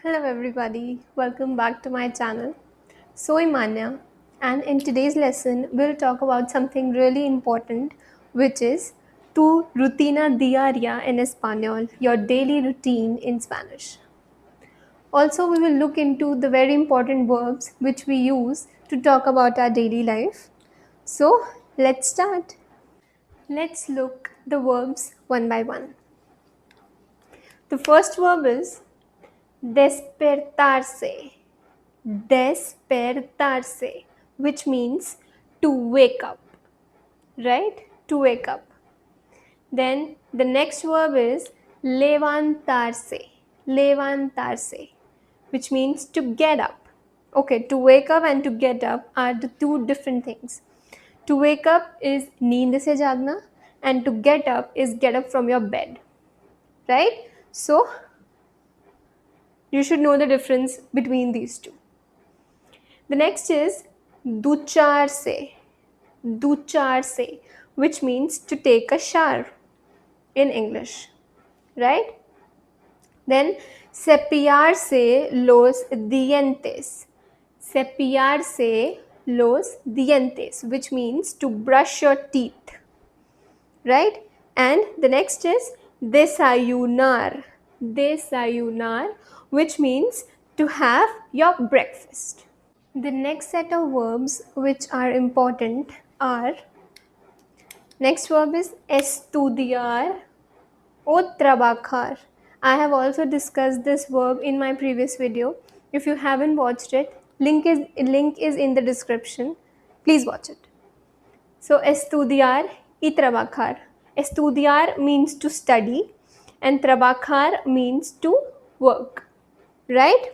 Hello everybody, welcome back to my channel. Soy Manya, and in today's lesson we'll talk about something really important, which is tu rutina diaria in español, your daily routine in Spanish. Also, we will look into the very important verbs which we use to talk about our daily life. So, let's start. Let's look the verbs one by one. The first verb is despertarse. Despertarse, which means to wake up, right? To wake up. Then the next verb is levantarse. Levantarse, which means to get up. Okay, to wake up and to get up are the two different things. To wake up is neend se jagna, and to get up is get up from your bed, right? So you should know the difference between these two. The next is ducharse. Ducharse, which means to take a shower in English, right? Then cepillarse los dientes. Cepillarse los dientes, which means to brush your teeth, right? And the next is desayunar. Desayunar, which means to have your breakfast. The next set of verbs which are important are, next verb is estudiar o trabajar. I have also discussed this verb in my previous video. If you haven't watched it, link is in the description. Please watch it. So estudiar y trabajar. Estudiar means to study and trabajar means to work, right?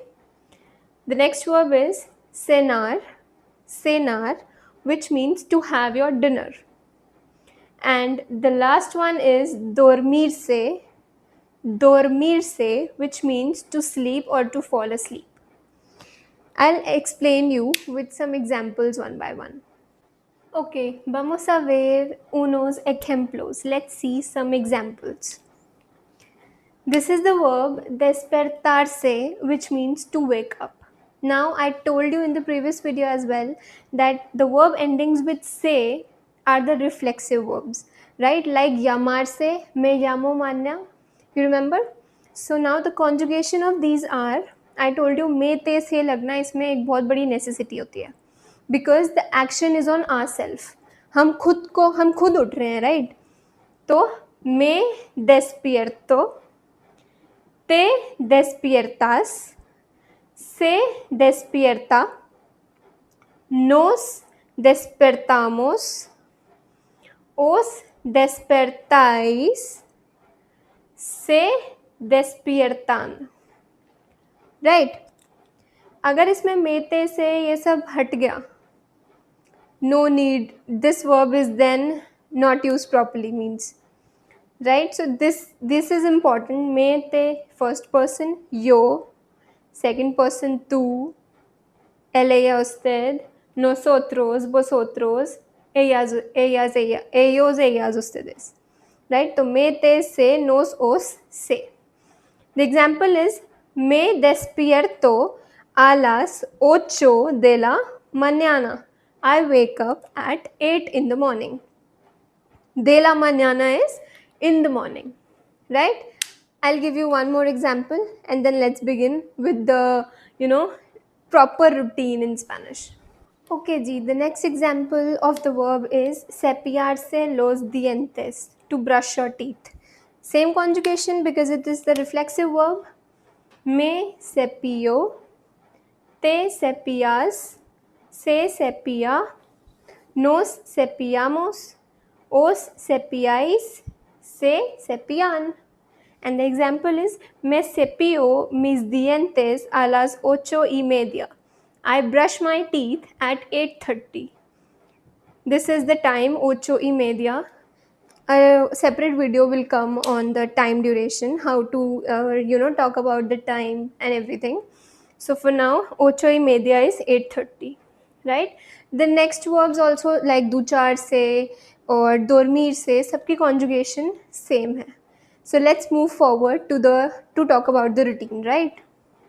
The next verb is cenar. Cenar, which means to have your dinner. And the last one is dormirse. Dormirse, which means to sleep or to fall asleep. I'll explain you with some examples one by one. Okay, vamos a ver unos ejemplos. Let's see some examples. This is the verb despertarse, which means to wake up. Now, I told you in the previous video as well that the verb endings with se are the reflexive verbs, right? Like llamarse, me llamo Manya. You remember? So now the conjugation of these are, I told you me te se lagna इसमें एक बहुत बड़ी necessity होती है, because the action is on ourself. हम खुद उठ रहे हैं, right? तो me despierto, te despiertas, se despierta, nos despertamos, os despertáis, se despiertan, right अगर इसमें मेते से ये सब हट गया, no need, this verb is then not use properly means, right? So this is important. Me te, first person yo, second person tú, ella usted, nosotros, vosotros, ellos ustedes, right? So me te se nos os se. The example is me despierto a las 8 de la mañana. I wake up at 8 in the morning. De la mañana is in the morning, right? I'll give you one more example and then let's begin with the, proper routine in Spanish. Okay, Ji, the next example of the verb is cepillarse los dientes, to brush your teeth. Same conjugation because it is the reflexive verb. Me cepillo, te cepillas, se cepilla, nos cepillamos, os cepilláis, se cepillan. And the example is me cepillo mis dientes a las 8:30. I brush my teeth at 8:30. This is the time 8:30. A separate video will come on the time duration, how to talk about the time and everything. So for now 8:30 is 8:30, right? The next verbs also like duchar se or dormir se, सबकी conjugation same है. So let's move forward to talk about the routine, right?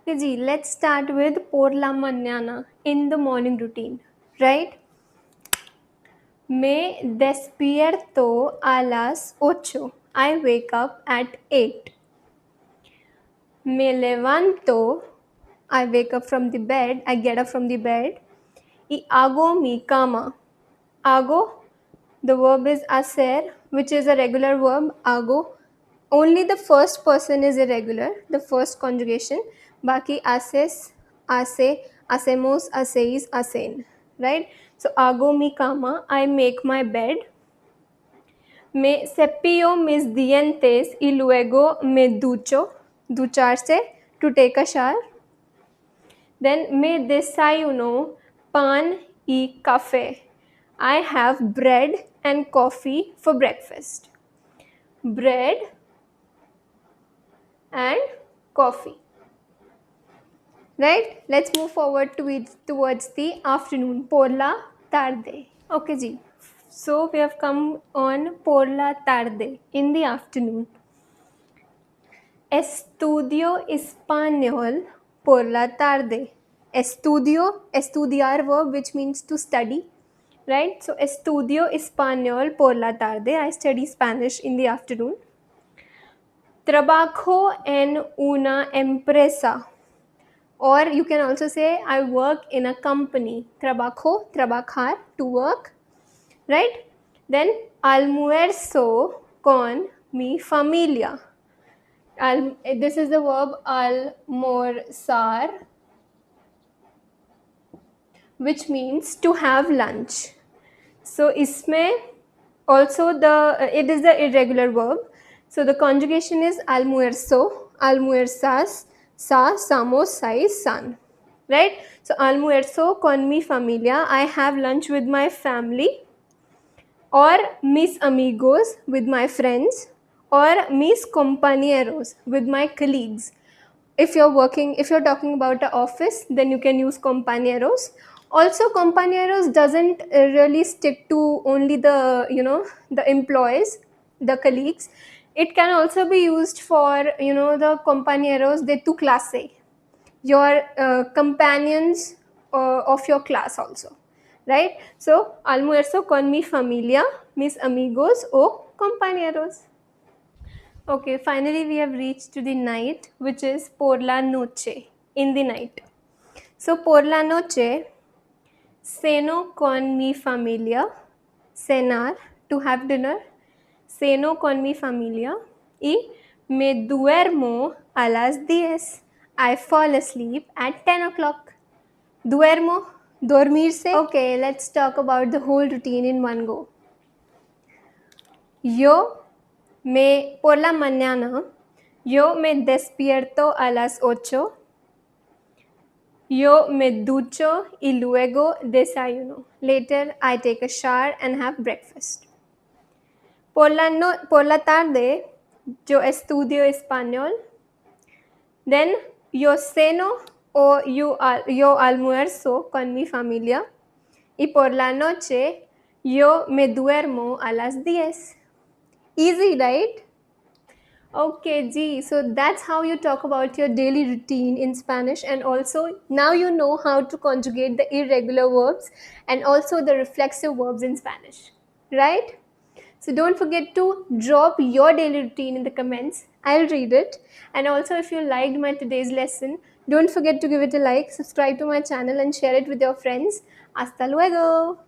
Okay, Ji, let's start with por la mañana, in the morning routine, right? Me despierto a las 8. I wake up at 8. Me levanto. I wake up from the bed. I get up from the bed. Y hago mi cama. Hago, the verb is hacer, which is a regular verb. Hago. Only the first person is irregular, the first conjugation. Baki haces, hace, hacemos, hacéis, hacen. Right? So hago mi cama. I make my bed. Me cepillo mis dientes y luego me ducho. Ducharse, to take a shower. Then me desayuno pan y café. I have bread and coffee for breakfast. Bread and coffee. Right? Let's move forward towards the afternoon. Por la tarde. Okay, ji. So we have come on por la tarde, in the afternoon. Estudio español por la tarde. Estudio, estudiar verb, which means to study, right? So estudio español por la tarde. I study Spanish in the afternoon. Trabajo en una empresa. Or you can also say I work in a company. Trabajo, trabajar, to work, right? Then almuerzo con mi familia. This is the verb almorzar, which means to have lunch. So isme also it is the irregular verb. So the conjugation is almuerzo, almuerzas, sa, samos, sais, san. Right? So almuerzo con mi familia. I have lunch with my family. Or mis amigos, with my friends. Or mis compañeros, with my colleagues. If you're talking about an office, then you can use compañeros. Also, compañeros doesn't really stick to only the employees, the colleagues. It can also be used for the compañeros de tu clase, your companions of your class also, right? So almuerzo con mi familia, mis amigos o compañeros. Okay, finally we have reached to the night, which is por la noche, in the night. So por la noche, ceno con mi familia, cenar, to have dinner, ceno con mi familia, y me duermo a las 10. I fall asleep at 10 o'clock. Duermo, dormirse. Okay, let's talk about the whole routine in one go. Por la mañana, yo me despierto a las 8. Yo me ducho y luego desayuno. Later, I take a shower and have breakfast. Por la tarde, yo estudio español. Then, yo ceno o yo almuerzo con mi familia. Y por la noche, yo me duermo a las 10. Easy, right? Okay, G. So that's how you talk about your daily routine in Spanish, and also now you know how to conjugate the irregular verbs and also the reflexive verbs in Spanish, right? So don't forget to drop your daily routine in the comments. I'll read it. And also, if you liked my today's lesson, don't forget to give it a like, subscribe to my channel, and share it with your friends. Hasta luego!